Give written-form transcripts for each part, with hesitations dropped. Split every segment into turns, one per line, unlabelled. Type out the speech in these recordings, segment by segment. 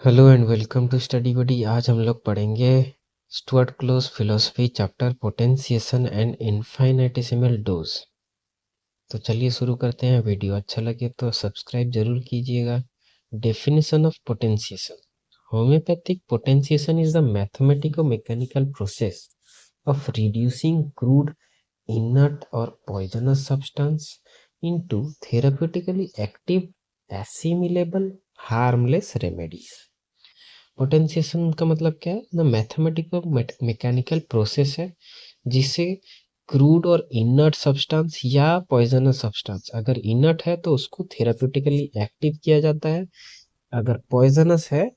Hello and welcome to study buddy. आज हम लोग पढ़ेंगे Stuart Close philosophy chapter potentiation and infinitesimal dose. तो चलिए शुरू करते हैं। वीडियो अच्छा लगे तो सब्सक्राइब जरूर कीजिएगा। Definition of potentiation. Homeopathic potentiation is the mathematico mechanical process of reducing crude, inert or poisonous substance into therapeutically active, assimilable, harmless remedies। Potentiation का मतलब क्या है ना? मैथमेटिकल मैकेनिकल प्रोसेस है जिसे क्रूड और इनर्ट सब्सटेंस या पॉइजनस सब्सटेंस, अगर इनर्ट है तो उसको थेराप्यूटिकली एक्टिव किया जाता है, अगर पॉइजनस है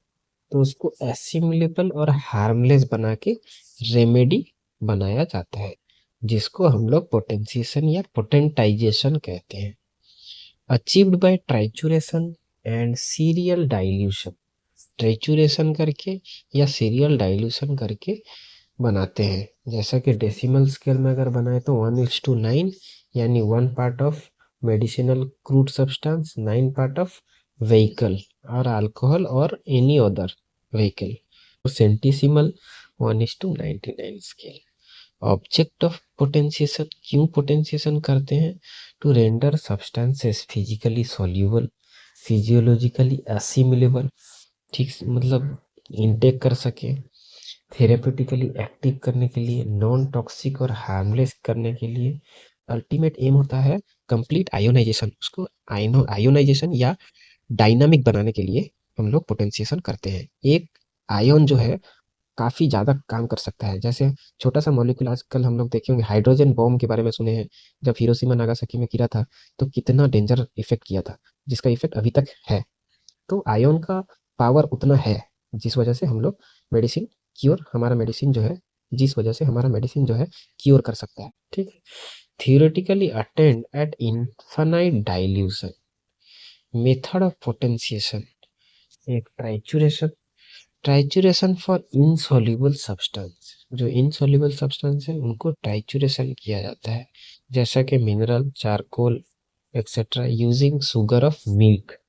तो उसको एसिमिलेबल और हार्मलेस बना के रेमेडी बनाया जाता है, जिसको हम लोग पोटेंशिएशन या पोटेंटाइजेशन कहते हैं। Achieved by trituration and serial dilution. Trituration करके या सीरियल डाइल्यूशन करके बनाते हैं। जैसा कि डेसिमल स्केल में अगर बनाए तो 1:9, यानी 1 part of medicinal crude substance, 9 part of vehicle और अल्कोहल और any other vehicle. Centesimal 1:99 scale. Object of potentiation, क्यों पोटेंशिएशन करते हैं? To render substances physically soluble, physiologically assimilable, ठीक मतलब इनटेक कर सके, थेरेप्यूटिकली एक्टिव करने के लिए, नॉन टॉक्सिक और हार्मलेस करने के लिए। अल्टीमेट एम होता है कंप्लीट आयोनाइजेशन, उसको आयोनाइजेशन या डायनामिक बनाने के लिए हम लोग पोटेंशिएशन करते हैं। एक आयन जो है काफ़ी ज़्यादा काम कर सकता है। जैसे छोटा सा मॉलिक्यूल, आजकल हम लोग देखे होंगे हाइड्रोजन बॉम्ब के बारे में सुने हैं। जब हिरोशिमा नागासाकी में गिरा था तो कितना डेंजर इफेक्ट किया था, जिसका इफेक्ट अभी तक है। तो आयन का पावर उतना है जिस वजह से हम लोग मेडिसिन क्योर, हमारा मेडिसिन जो है, जिस वजह से हमारा मेडिसिन जो है क्योर कर सकता है। ठीक है। Theoretically attend at infinite dilution. Method of potentiation. एक trituration. Trituration for insoluble substance, जो इनसॉल्युबल सब्सटेंस है उनको ट्राइचुरेशन किया जाता है, जैसा कि mineral, charcoal etcetera, using sugar of milk.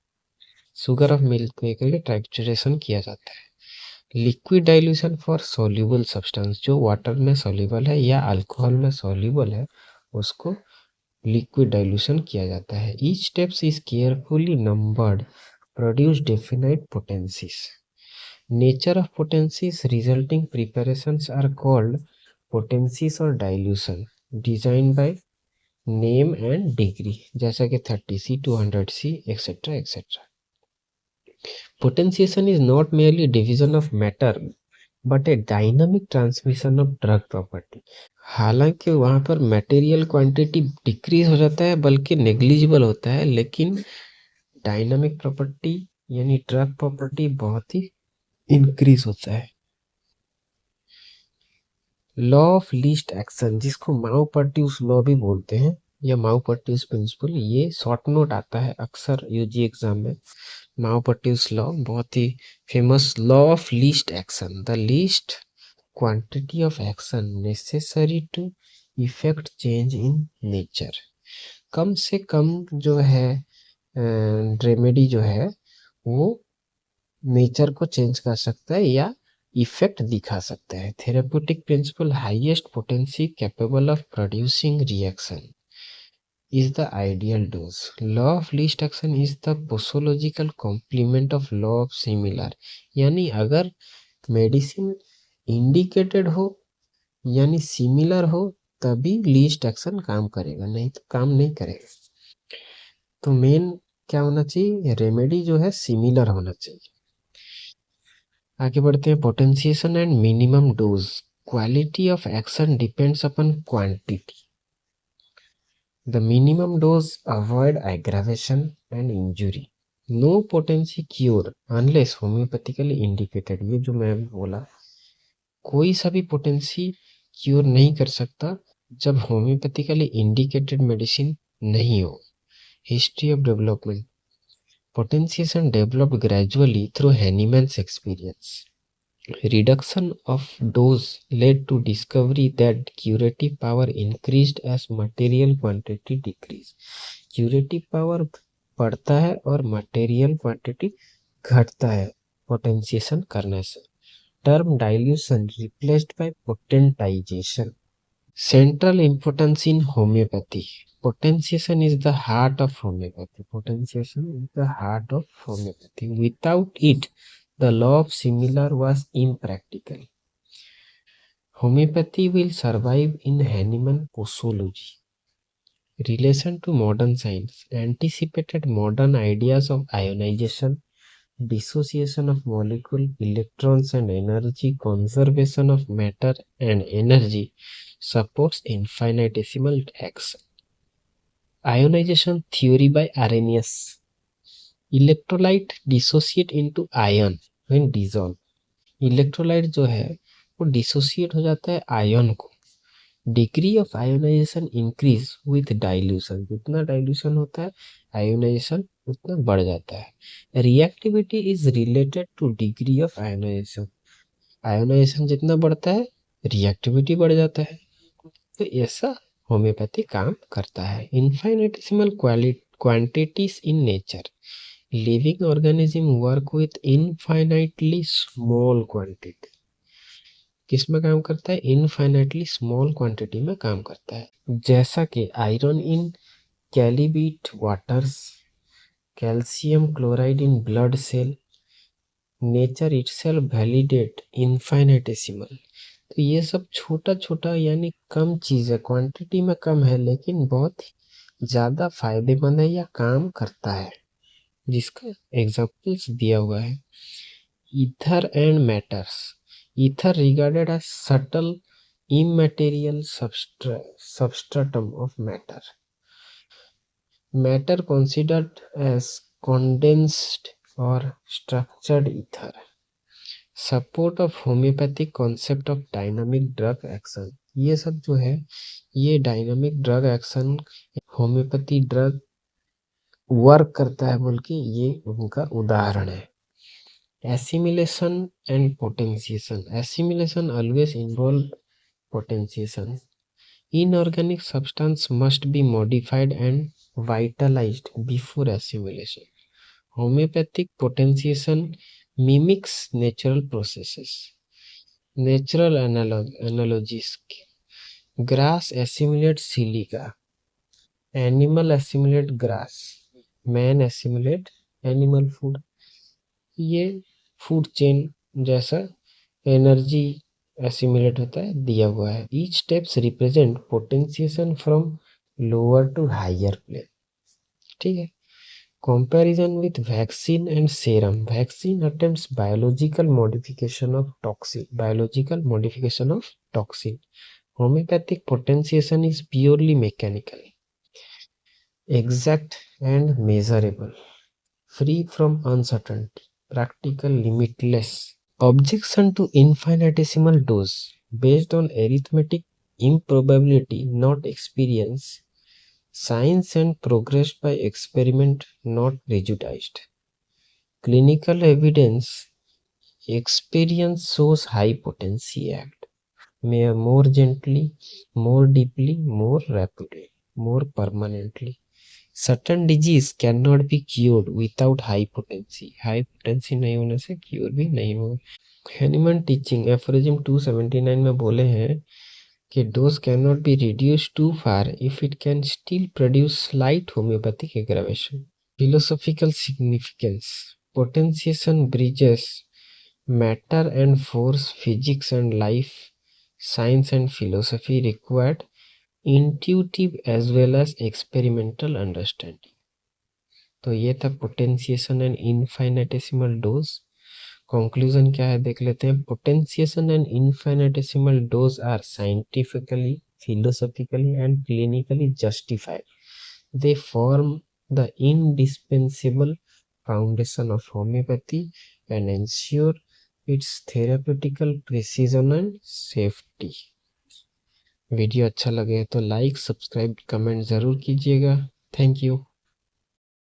Sugar of milk में करके ट्राइचुरेशन किया जाता है। Liquid dilution for soluble substance, जो वाटर में सॉल्युबल है या अल्कोहल में सॉल्युबल है, उसको लिक्विड डाइल्यूशन किया जाता है। Each steps is carefully numbered, produce definite potencies. Nature of potencies resulting preparations are called potencies और dilution, design by name and degree, जैसा कि 30C, 200C etcetera etcetera. Potentiation is not merely division of matter but a dynamic transmission of drug property। हालांकि वहाँ पर material quantity decrease हो जाता है बल्कि नेग्लिजिबल होता है, लेकिन डायनामिक प्रॉपर्टी यानी ड्रग प्रॉपर्टी बहुत ही इंक्रीज होता है। लॉ ऑफ लीस्ट एक्शन, जिसको माओपर्ट्यूस लॉ भी बोलते हैं या माओपर्ट्यूस प्रिंसिपल, ये शॉर्ट नोट आता है अक्सर यूजी एग्जाम में। माओपर्ट्यूस लॉ बहुत ही famous law of least action. The least quantity of action necessary to effect change in nature. कम से कम जो है रेमेडी जो है वो नेचर को चेंज कर सकता है या इफेक्ट दिखा सकता है। Therapeutic principle, highest potency capable of producing reaction is the ideal dose. Law of least action is the posological complement of law of similar। यानी अगर मेडिसिन इंडिकेटेड हो यानी सिमिलर हो तभी लीस्ट एक्शन काम करेगा, नहीं तो काम नहीं करेगा। तो मेन क्या होना चाहिए? रेमेडी जो है सिमिलर होना चाहिए। आगे बढ़ते हैं। Potentiation and minimum dose. Quality of action depends upon quantity. The minimum dose avoid aggravation and injury. No potency cure unless homeopathically indicated। ये जो मैं अभी बोला, कोई सा भी पोटेंसी क्योर नहीं कर सकता जब होम्योपैथिकली इंडिकेटेड मेडिसिन नहीं हो। History of development. Potentiation developed gradually through Hahnemann's experience. Reduction of dose led to discovery that curative power increased as material quantity decreased। curative power बढ़ता है और material quantity घटता है। पोटेंशिएशन करने से। Term dilution replaced by potentization. Central importance in homeopathy. Potentiation is the heart of homeopathy. Potentiation is the heart of homeopathy. Without it, the law of similar was impractical. Homeopathy will survive in Hahnemann posology. Relation to modern science anticipated modern ideas of ionization, dissociation of molecule, electrons and energy, conservation of matter and energy, supports infinitesimal action. Ionization theory by Arrhenius. Electrolyte dissociate into ion when dissolve. Electrolyte जो है वो dissociate हो जाता है ion को। Degree of ionization increase with dilution. जितना dilution होता है आयोनाइजेशन उतना बढ़ जाता है। Reactivity is related to degree of ionization. Ionization जितना बढ़ता है रिएक्टिविटी बढ़ जाता है। तो ऐसा होम्योपैथी काम करता है। Infinitesimal quantities in nature. Living organism work with infinitely small quantity. किस में काम करता है? इनफाइनाइटली स्मॉल क्वांटिटी में काम करता है। जैसा कि iron in chalybeate waters, calcium chloride in blood cell, nature itself validate infinitesimal. तो ये सब छोटा छोटा यानी कम चीज है, क्वांटिटी में कम है लेकिन बहुत ज्यादा फायदेमंद है या काम करता है, जिसका एग्जांपल्स दिया हुआ है। Ether and matters. Ether regarded as subtle immaterial substratum of matter. Matter considered as condensed or structured ether. Support of homeopathic concept of dynamic drug action. ये सब जो है ये dynamic drug action, homeopathy drug work करता है बोल के ये उनका उदाहरण है। Assimilation and potentiation. Assimilation always involve potentiation. Inorganic substance must be modified and vitalized before assimilation. Homeopathic potentiation mimics natural processes. Natural analogies. Grass assimilates silica. Animal assimilate grass. Man assimilate animal food. ये food chain जैसा energy assimilate होता है दिया हुआ है। Each steps represent potentiation from lower to higher plane. ठीक है। Comparison with vaccine and serum. Vaccine attempts biological modification of toxin. Biological modification of toxin. Homeopathic potentiation is purely mechanical, exact and measurable, free from uncertainty, practical, limitless. Objection to infinitesimal dose based on arithmetic improbability, not experience. Science and progress by experiment, not prejudiced. Clinical evidence. Experience shows high potency act. May more gently, more deeply, more rapidly, more permanently. Certain disease cannot be cured without high potency. High potency नहीं होने से cure भी नहीं होगा। Hahnemann teaching aphorism 279 में बोले हैं कि dose can not be reduce to far if it can still produce slight homeopathic aggravation. Philosophical significance. Potentiation bridges matter and force, physics and life, science and philosophy required intuitive as well as experimental understanding. तो ये था potentiation and infinitesimal dose. Conclusion क्या है देख लेते हैं। Potentiation and infinitesimal dose are scientifically, philosophically and clinically justified. They form the indispensable foundation of homeopathy and ensure its therapeutical precision and safety. Video अच्छा लगे तो लाइक, सब्सक्राइब, कमेंट ज़रूर कीजिएगा। Thank you.